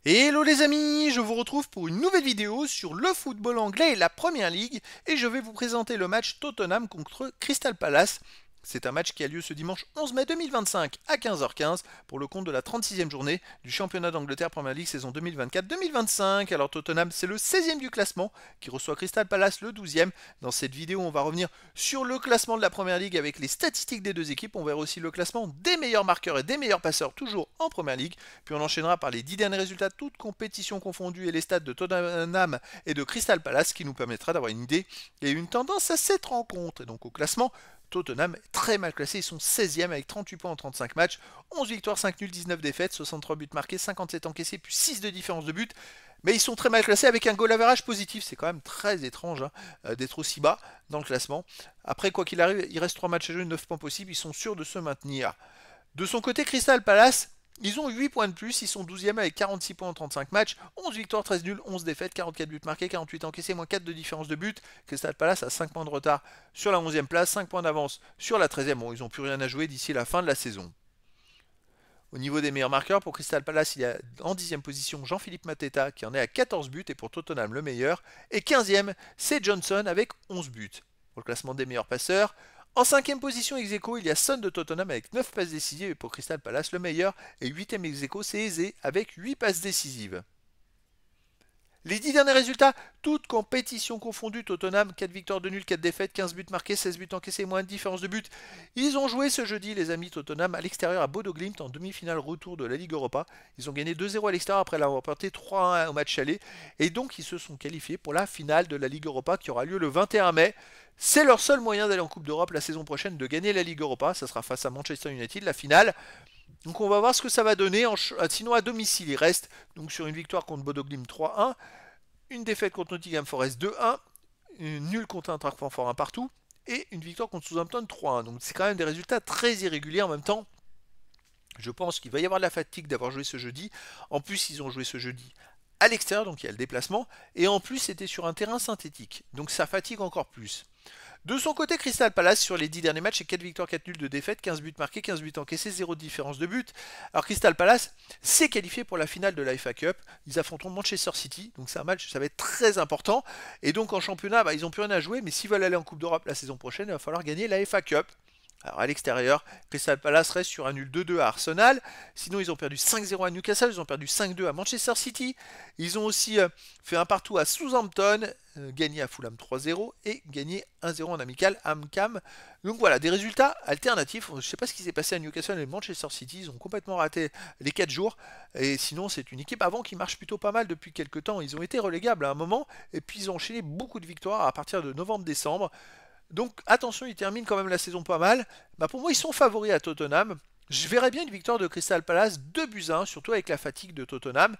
Hello les amis, je vous retrouve pour une nouvelle vidéo sur le football anglais et la Première Ligue et je vais vous présenter le match Tottenham contre Crystal Palace. C'est un match qui a lieu ce dimanche 11 mai 2025 à 15h15 pour le compte de la 36e journée du championnat d'Angleterre Première Ligue saison 2024-2025. Alors Tottenham c'est le 16e du classement qui reçoit Crystal Palace le 12e. Dans cette vidéo on va revenir sur le classement de la Première Ligue avec les statistiques des deux équipes. On verra aussi le classement des meilleurs marqueurs et des meilleurs passeurs toujours en Première Ligue. Puis on enchaînera par les 10 derniers résultats toutes compétitions confondues et les stats de Tottenham et de Crystal Palace qui nous permettra d'avoir une idée et une tendance à cette rencontre. Et donc au classement, Tottenham est très mal classé, ils sont 16e avec 38 points en 35 matchs, 11 victoires, 5 nuls, 19 défaites, 63 buts marqués, 57 encaissés, puis 6 de différence de but. Mais ils sont très mal classés avec un goal average positif. C'est quand même très étrange d'être aussi bas dans le classement. Après, quoi qu'il arrive, il reste 3 matchs à jouer, 9 points possibles, ils sont sûrs de se maintenir. De son côté, Crystal Palace, ils ont 8 points de plus, ils sont 12e avec 46 points en 35 matchs, 11 victoires, 13 nuls, 11 défaites, 44 buts marqués, 48 encaissés, moins 4 de différence de but. Crystal Palace a 5 points de retard sur la 11e place, 5 points d'avance sur la 13e. Bon, ils n'ont plus rien à jouer d'ici la fin de la saison. Au niveau des meilleurs marqueurs, pour Crystal Palace, il y a en 10e position Jean-Philippe Mateta qui en est à 14 buts et pour Tottenham le meilleur. Et 15e, c'est Johnson avec 11 buts. Pour le classement des meilleurs passeurs, en 5e position ex aequo, il y a Son de Tottenham avec 9 passes décisives et pour Crystal Palace le meilleur. Et 8e ex aequo, c'est Eze avec 8 passes décisives. Les 10 derniers résultats, toutes compétitions confondues, Tottenham, 4 victoires de nul, 4 défaites, 15 buts marqués, 16 buts encaissés, moins de différence de but. Ils ont joué ce jeudi, les amis Tottenham, à l'extérieur à Bodo Glimt en demi-finale retour de la Ligue Europa. Ils ont gagné 2-0 à l'extérieur après l'avoir remporté 3-1 au match aller. Et donc ils se sont qualifiés pour la finale de la Ligue Europa qui aura lieu le 21 mai. C'est leur seul moyen d'aller en Coupe d'Europe la saison prochaine, de gagner la Ligue Europa. Ça sera face à Manchester United, la finale. Donc on va voir ce que ça va donner. Sinon à domicile, il reste donc sur une victoire contre Bodo Glimt 3-1, une défaite contre Nottingham Forest 2-1, une nulle contre Eintracht Francfort 1 partout, et une victoire contre Southampton 3-1. Donc c'est quand même des résultats très irréguliers en même temps. Je pense qu'il va y avoir de la fatigue d'avoir joué ce jeudi. En plus, ils ont joué ce jeudi à l'extérieur, donc il y a le déplacement. Et en plus, c'était sur un terrain synthétique. Donc ça fatigue encore plus. De son côté, Crystal Palace, sur les 10 derniers matchs, c'est 4 victoires, 4 nuls, de défaites, 15 buts marqués, 15 buts encaissés, 0 de différence de but. Alors Crystal Palace s'est qualifié pour la finale de la FA Cup. Ils affronteront Manchester City, donc c'est un match, ça va être très important. Et donc en championnat, ils n'ont plus rien à jouer, mais s'ils veulent aller en Coupe d'Europe la saison prochaine, il va falloir gagner la FA Cup. Alors à l'extérieur, Crystal Palace reste sur un nul 2-2 à Arsenal. Sinon, ils ont perdu 5-0 à Newcastle, ils ont perdu 5-2 à Manchester City. Ils ont aussi fait un partout à Southampton, gagné à Fulham 3-0 et gagné 1-0 en amical à Amcam. Donc voilà, des résultats alternatifs. Je ne sais pas ce qui s'est passé à Newcastle et Manchester City, ils ont complètement raté les 4 jours. Et sinon, c'est une équipe avant qui marche plutôt pas mal depuis quelques temps. Ils ont été relégables à un moment et puis ils ont enchaîné beaucoup de victoires à partir de novembre-décembre. Donc attention, ils terminent quand même la saison pas mal. Pour moi, ils sont favoris à Tottenham. Je verrais bien une victoire de Crystal Palace 2-1, surtout avec la fatigue de Tottenham.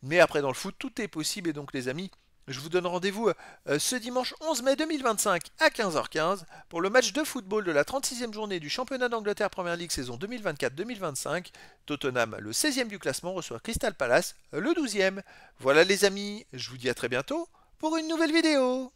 Mais après, dans le foot, tout est possible. Et donc, les amis, je vous donne rendez-vous ce dimanche 11 mai 2025 à 15h15 pour le match de football de la 36e journée du championnat d'Angleterre Première Ligue saison 2024-2025. Tottenham, le 16e du classement, reçoit Crystal Palace, le 12e. Voilà les amis, je vous dis à très bientôt pour une nouvelle vidéo.